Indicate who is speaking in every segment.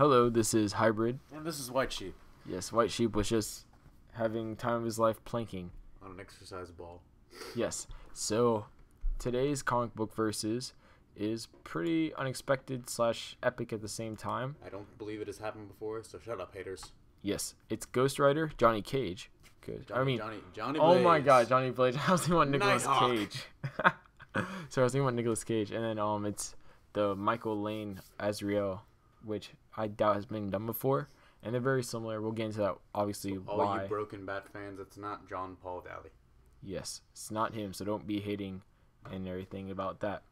Speaker 1: Hello, this is Hybrid.
Speaker 2: And this is White Sheep
Speaker 1: Yes, White Sheep was just having time of his life planking.
Speaker 2: on an exercise ball.
Speaker 1: Yes, so today's comic book verses is pretty unexpected / epic at the same time.
Speaker 2: I don't believe it has happened before, so shut up, haters.
Speaker 1: Yes, it's Ghost Rider, Johnny Cage. Good.
Speaker 2: Johnny
Speaker 1: Oh
Speaker 2: Blaze.
Speaker 1: my God, Johnny Blaze. I was thinking about Nicolas
Speaker 2: Nighthawk.
Speaker 1: Cage. So I was thinking about Nicolas Cage, and then it's the Michael Lane Azrael, which I doubt has been done before, and they're very similar. We'll get into that obviously.
Speaker 2: All
Speaker 1: why.
Speaker 2: you Broken Bat fans, it's not John Paul Valley.
Speaker 1: Yes, it's not him, so don't be hating and everything about that.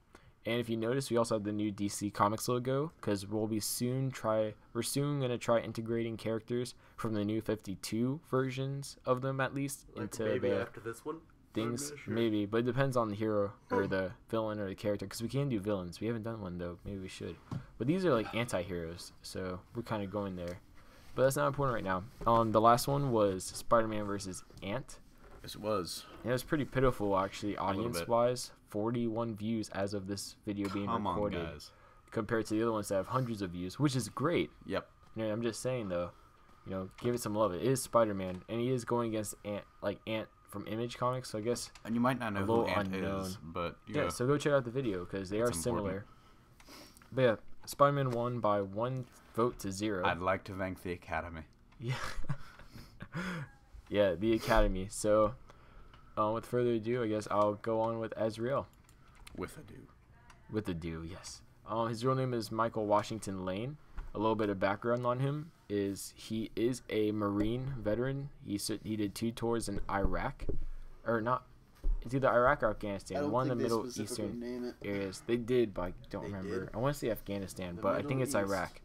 Speaker 1: And if you notice, we also have the new DC Comics logo because we're soon gonna try integrating characters from the new 52 versions of them at least
Speaker 2: Like
Speaker 1: into
Speaker 2: maybe
Speaker 1: the
Speaker 2: after this one.
Speaker 1: things.
Speaker 2: I'm not sure.
Speaker 1: Maybe, but it depends on the hero or the villain or the character because we can do villains. We haven't done one though. Maybe we should. But these are like anti-heroes, so we're kind of going there. But that's not important right now. The last one was Spider-Man versus Ant.
Speaker 2: Yes, it was.
Speaker 1: It was pretty pitiful, actually, audience-wise. 41 views as of this video being recorded.
Speaker 2: On, guys.
Speaker 1: Compared to the other ones that have hundreds of views, which is great.
Speaker 2: Yep.
Speaker 1: I'm just saying, though, give it some love. It is Spider-Man, and he is going against Ant from Image Comics, so I guess
Speaker 3: And you might not know who Ant is, but
Speaker 1: yeah. So go check out the video because they are
Speaker 3: It's
Speaker 1: similar. But yeah, Spider-Man won by 1 vote to 0.
Speaker 3: I'd like to thank the Academy.
Speaker 1: Yeah. Yeah, the Academy. So, with further ado, I guess I'll go on with Azrael.
Speaker 3: With a do.
Speaker 1: With the do, yes. His real name is Michael Washington Lane. A little bit of background on him is he is a Marine veteran. He did 2 tours in Iraq, or not. It's either Iraq or Afghanistan. One of the Middle Eastern areas. They did, but I don't remember. I want to say Afghanistan, but I think it's Iraq.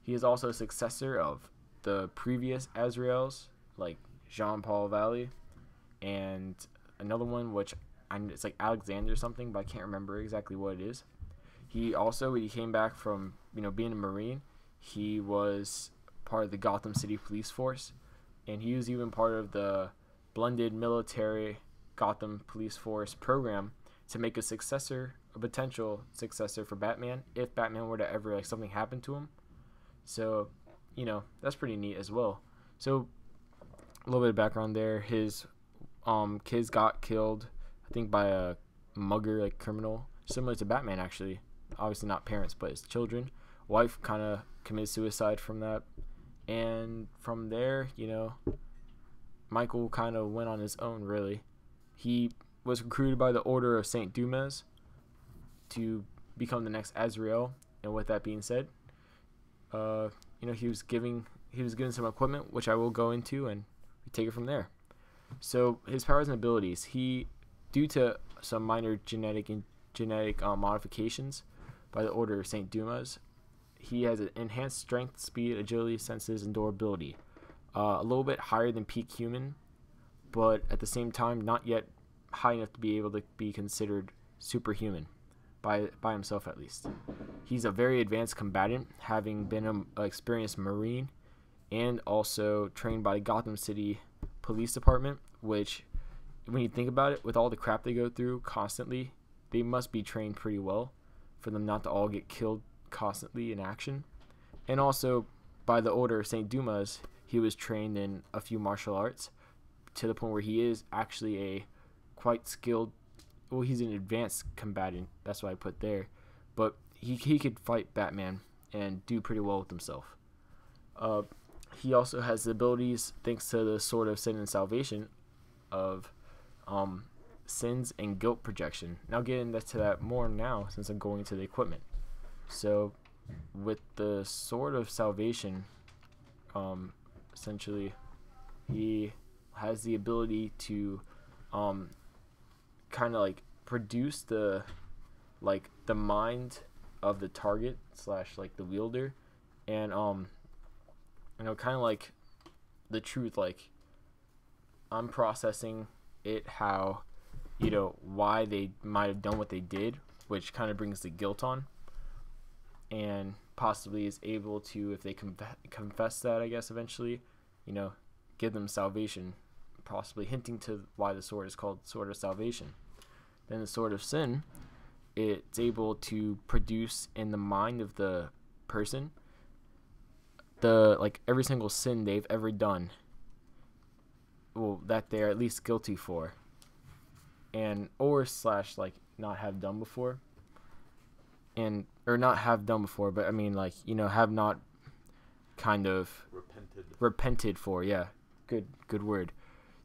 Speaker 1: He is also a successor of the previous Azraels, like Jean Paul Valley, and another one which it's like Alexander something, but I can't remember exactly what it is. He came back from being a Marine. He was part of the Gotham City Police Force, and he was even part of the blended military Gotham Police Force program to make a potential successor for Batman if Batman were to ever something happen to him. So, that's pretty neat as well. So, a little bit of background there. His kids got killed, I think, by a mugger, criminal, similar to Batman, actually. Obviously not parents, but his children. Wife kind of committed suicide from that. And from there, Michael kind of went on his own, really. He was recruited by the Order of St. Dumas to become the next Azrael. And with that being said, he was given some equipment, which I will go into, and we take it from there. So his powers and abilities, due to some minor genetic modifications by the Order of St. Dumas, he has an enhanced strength, speed, agility, senses, and durability. A little bit higher than peak human, but at the same time not yet high enough to be able to be considered superhuman. By himself at least. He's a very advanced combatant, having been an experienced Marine and also trained by Gotham City Police Department, which, when you think about it, with all the crap they go through constantly, they must be trained pretty well for them not to all get killed constantly in action. And also, by the Order of St. Dumas, he was trained in a few martial arts to the point where he is actually a quite skilled. Well, he's an advanced combatant. That's what I put there. But he could fight Batman and do pretty well with himself. He also has the abilities, thanks to the Sword of Sin and Salvation, of sins and guilt projection. Now, getting to that more now, since I'm going into the equipment. So, with the Sword of Salvation, essentially, he has the ability to kind of produce the mind of the target / the wielder, and kind of the truth, I'm processing it how why they might have done what they did, which kind of brings the guilt on, and possibly is able to, if they confess that, I guess eventually give them salvation, possibly hinting to why the sword is called Sword of Salvation. Then the Sword of Sin, it's able to produce in the mind of the person every single sin they've ever done, well, that they're at least guilty for, and or slash like not have done before, or not have done before, but I mean like, you know, have not kind of repented for. Yeah, good word.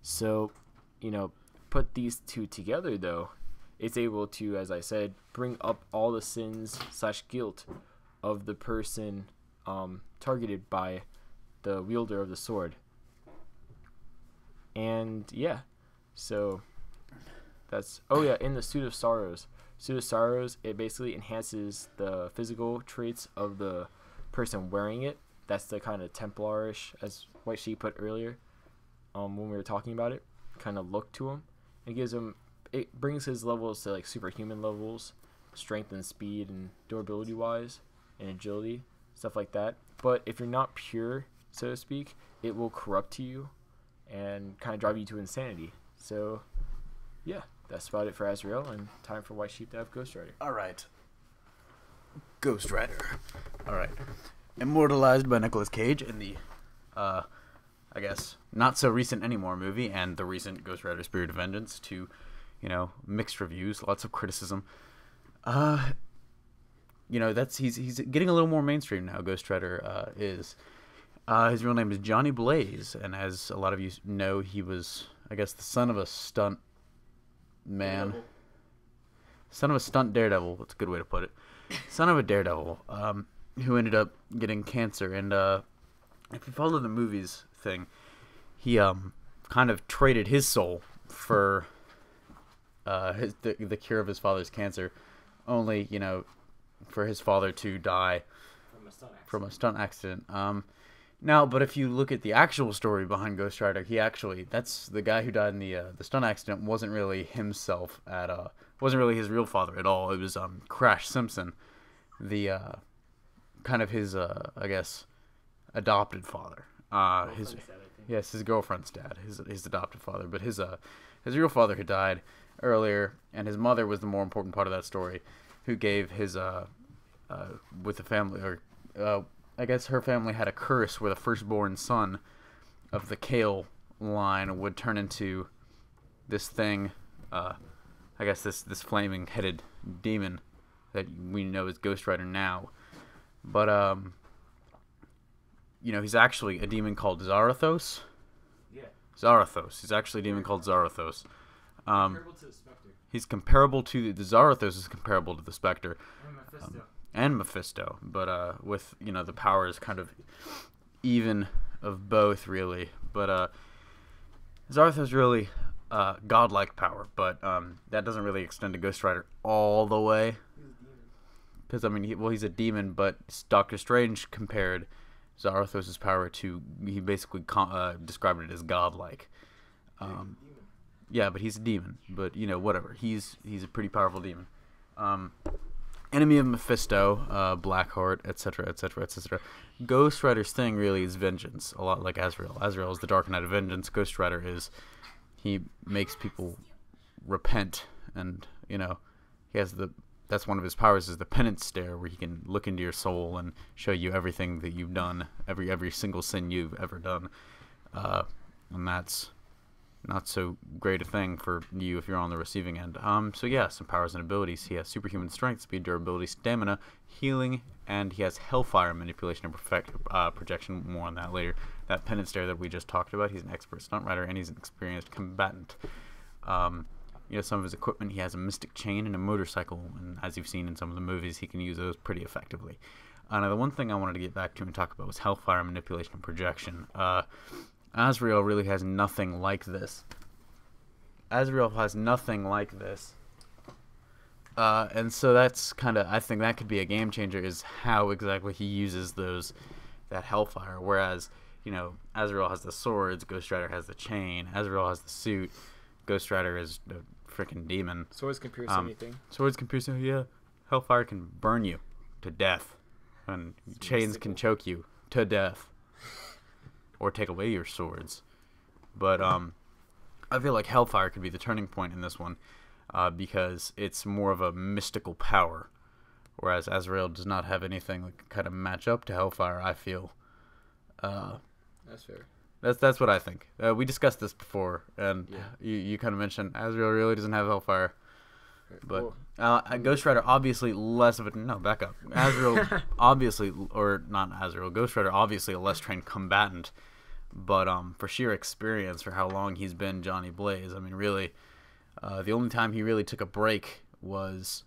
Speaker 1: So, you know, put these two together though, it's able to, as I said, bring up all the sins slash guilt of the person targeted by the wielder of the sword. And yeah, so that's, oh yeah, in the Suit of Sorrows, it basically enhances the physical traits of the person wearing it. That's the kind of Templarish, as White Sheep put earlier, when we were talking about it, kind of look to him. It brings his levels to like superhuman levels, strength and speed and durability wise, and agility, stuff like that. But if you're not pure, so to speak, it will corrupt you and kind of drive you to insanity. So yeah, that's about it for Azrael, and time for White Sheep to have Ghost Rider.
Speaker 3: All right. Ghost Rider. All right. Immortalized by Nicolas Cage in the, I guess, not so recent anymore movie and the recent Ghost Rider Spirit of Vengeance, to, you know, mixed reviews, lots of criticism. You know, he's getting a little more mainstream now. Ghost Rider is. His real name is Johnny Blaze, and as a lot of you know, he was, I guess, the son of a stunt man. Son of a stunt daredevil. That's a good way to put it. Son of a daredevil, who ended up getting cancer. And if you follow the movies thing, he kind of traded his soul for the cure of his father's cancer, only, you know, for his father to die from a stunt accident. Now, but if you look at the actual story behind Ghost Rider, that's the guy who died in the stunt accident wasn't really himself wasn't really his real father at all. It was Crash Simpson, the kind of his I guess adopted father. His girlfriend's dad, his adopted father, but his real father who died earlier, and his mother was the more important part of that story, who gave his with the family, or I guess her family had a curse where the firstborn son of the Kale line would turn into this thing, I guess this flaming headed demon that we know as Ghost Rider now. But you know, he's actually a demon called Zarathos.
Speaker 1: Yeah.
Speaker 3: Zarathos. He's actually a demon called Zarathos.
Speaker 1: Comparable to the Spectre.
Speaker 3: He's comparable to the Zarathos is comparable to the Spectre.
Speaker 1: And Mephisto.
Speaker 3: Mephisto, but with, you know, the powers kind of even of both, really. But Zarathos really godlike power, but that doesn't really extend to Ghost Rider all the way. Because I mean, he's a demon, but Doctor Strange compared Zarathos' power to, he basically described it as godlike. Yeah, but he's a demon. But you know, whatever. He's a pretty powerful demon. Enemy of Mephisto, Blackheart, etc., etc., etc. Ghost Rider's thing really is vengeance, a lot like Azrael. Azrael is the Dark Knight of Vengeance. Ghost Rider is, he makes people repent, and you know, that's one of his powers, is the penance stare, where he can look into your soul and show you everything that you've done, every single sin you've ever done, and that's not so great a thing for you if you're on the receiving end. So yeah, some powers and abilities. He has superhuman strength, speed, durability, stamina, healing, and he has hellfire manipulation and projection. More on that later. That penance stare that we just talked about, he's an expert stunt rider, and he's an experienced combatant. You know, some of his equipment, he has a mystic chain and a motorcycle, and as you've seen in some of the movies, he can use those pretty effectively. Now, the one thing I wanted to get back to and talk about was hellfire manipulation and projection. Azrael really has nothing like this. Azrael has nothing like this. And so that's kind of, I think that could be a game changer, is how exactly he uses that hellfire. Whereas, you know, Azrael has the swords, Ghost Rider has the chain, Azrael has the suit, Ghost Rider is a freaking demon.
Speaker 1: Swords can pierce anything.
Speaker 3: Swords can pierce anything, yeah. Hellfire can burn you to death. And chains can choke you to death. Or take away your swords. But I feel like hellfire could be the turning point in this one, because it's more of a mystical power, whereas Azrael does not have anything that can kind of match up to hellfire, I feel.
Speaker 1: That's fair.
Speaker 3: That's what I think. We discussed this before, and
Speaker 1: Yeah.
Speaker 3: you kind of mentioned Azrael really doesn't have Hellfire. But
Speaker 1: Well,
Speaker 3: Ghost Rider obviously less of a no back up. Azrael obviously or not Azrael. Ghost Rider obviously a less trained combatant, but for sheer experience for how long he's been Johnny Blaze. I mean, really, the only time he really took a break was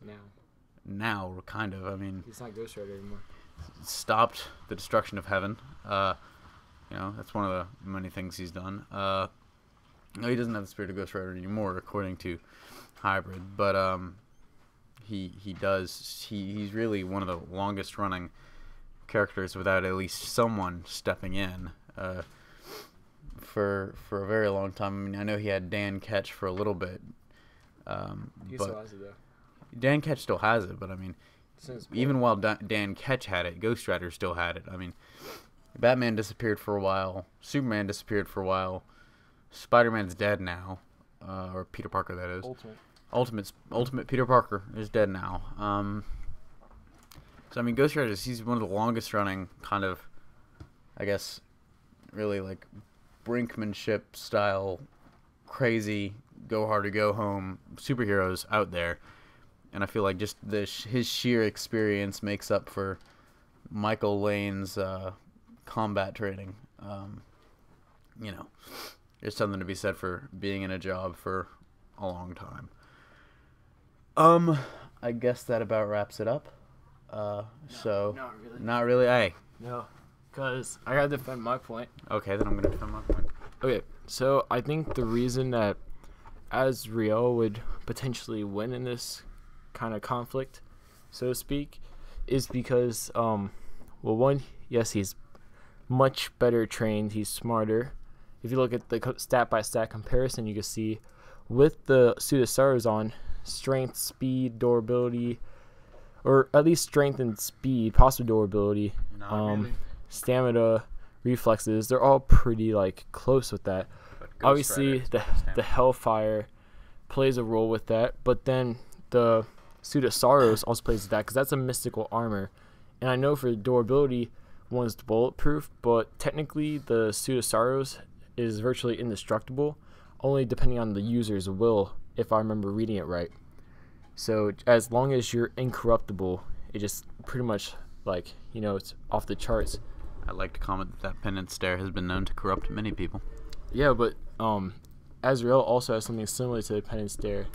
Speaker 3: now kind of. I mean,
Speaker 1: he's not Ghost Rider anymore.
Speaker 3: Stopped the destruction of heaven. That's one of the many things he's done. No, he doesn't have the spirit of Ghost Rider anymore, according to Hybrid, but he does. He's really one of the longest running characters without at least someone stepping in for a very long time. I mean, I know he had Dan Ketch for a little bit.
Speaker 1: He
Speaker 3: but
Speaker 1: still has it though.
Speaker 3: Dan Ketch still has it, but I mean, even while Dan Ketch had it, Ghost Rider still had it. I mean, Batman disappeared for a while. Superman disappeared for a while. Spider-Man's dead now, or Peter Parker, that is. Ultimate Peter Parker is dead now. So I mean, Ghost Rider, he's one of the longest running kind of, I guess, really like Brinkmanship style, crazy, go hard or go home superheroes out there, and I feel like just his sheer experience makes up for Michael Lane's combat training. There's something to be said for being in a job for a long time. I guess that about wraps it up. So
Speaker 1: not really.
Speaker 3: Not really. Hey.
Speaker 1: No, because I gotta defend my point.
Speaker 3: Okay, then I'm gonna defend my point.
Speaker 1: Okay, so I think the reason that Azrael would potentially win in this kind of conflict, so to speak, is because, one, yes, he's much better trained. He's smarter. If you look at the stat-by-stat comparison, you can see with the Suit of Sorrows on, strength, speed, durability, or at least strength and speed, possible durability,
Speaker 3: Really.
Speaker 1: stamina, reflexes, they're all pretty close with that. Obviously, the Hellfire plays a role with that, but then the Suit of Sorrows also plays with that because that's a mystical armor. And I know for durability, one's bulletproof, but technically the Suit of Sorrows is virtually indestructible, only depending on the user's will, if I remember reading it right. So as long as you're incorruptible, it just pretty much it's off the charts.
Speaker 3: I'd like to comment that penance stare has been known to corrupt many people.
Speaker 1: Yeah, but Azrael also has something similar to the penance stare.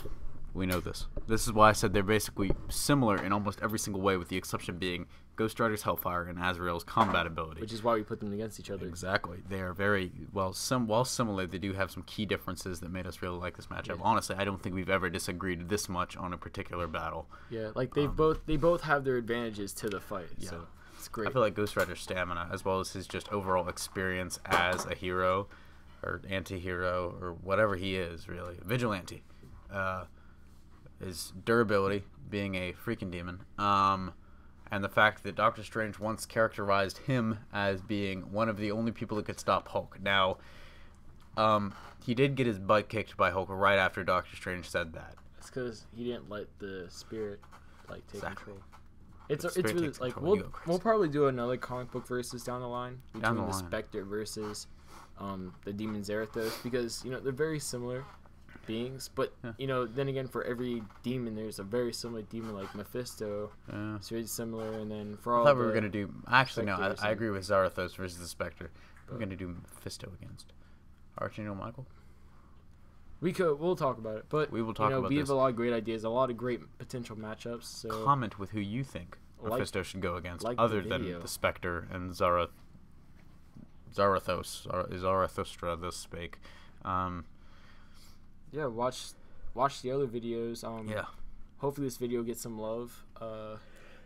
Speaker 3: We know this. This is why I said they're basically similar in almost every single way, with the exception being Ghost Rider's Hellfire and Azrael's combat ability.
Speaker 1: Which is why we put them against each other.
Speaker 3: Exactly. They are very, while similar, they do have some key differences that made us really like this matchup.
Speaker 1: Yeah.
Speaker 3: Honestly, I don't think we've ever disagreed this much on a particular battle.
Speaker 1: Yeah, they both have their advantages to the fight.
Speaker 3: Yeah.
Speaker 1: So it's great.
Speaker 3: I feel like Ghost Rider's stamina, as well as his just overall experience as a hero or anti-hero or whatever he is, really, vigilante, his durability, being a freaking demon, and the fact that Doctor Strange once characterized him as being one of the only people that could stop Hulk. Now, he did get his butt kicked by Hulk right after Doctor Strange said that.
Speaker 1: It's because he didn't let the spirit take
Speaker 3: Exactly.
Speaker 1: control. It's
Speaker 3: Spirit
Speaker 1: really
Speaker 3: takes control, you go crazy.
Speaker 1: we'll probably do another comic book versus down the line between
Speaker 3: Down the
Speaker 1: the
Speaker 3: line.
Speaker 1: Spectre versus the Demon Zarathos, because they're very similar beings, but
Speaker 3: Yeah.
Speaker 1: then again, for every demon there's a very similar demon, like Mephisto.
Speaker 3: Yeah.
Speaker 1: It's very similar, and then for all
Speaker 3: I thought we were going to do... Actually, no,
Speaker 1: Spectre or
Speaker 3: I agree with Zarathos versus the Spectre. We're going to do Mephisto against Archangel Michael.
Speaker 1: we'll talk about it, but
Speaker 3: We will talk about
Speaker 1: we
Speaker 3: this.
Speaker 1: have a lot of great ideas, a lot of great potential matchups. So
Speaker 3: Comment with who you think Mephisto should go against, other than
Speaker 1: video.
Speaker 3: the Spectre and Zarathos, Zarathustra, this spake.
Speaker 1: Yeah, watch the other videos.
Speaker 3: Yeah.
Speaker 1: Hopefully this video gets some love.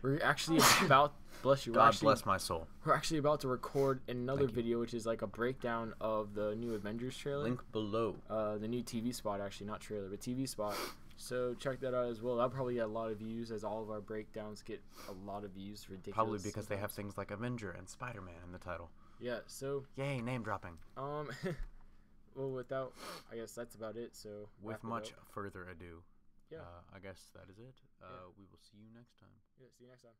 Speaker 1: We're actually about bless you.
Speaker 3: God bless my soul.
Speaker 1: We're actually about to record another
Speaker 3: Thank you.
Speaker 1: video, which is like a breakdown of the new Avengers trailer.
Speaker 3: Link below.
Speaker 1: The new TV spot, actually, not trailer, but TV spot. So check that out as well. That'll probably get a lot of views, as all of our breakdowns get a lot of views. Ridiculous.
Speaker 3: Probably because they have things like Avenger and Spider-Man in the title.
Speaker 1: Yeah. So
Speaker 3: Yay, name dropping.
Speaker 1: well, without, I guess that's about it. So
Speaker 3: With
Speaker 1: wrap it
Speaker 3: much
Speaker 1: up.
Speaker 3: further ado,
Speaker 1: Yeah.
Speaker 3: I guess that is it.
Speaker 1: Yeah.
Speaker 3: We will see you next time.
Speaker 1: Yeah. See you next time.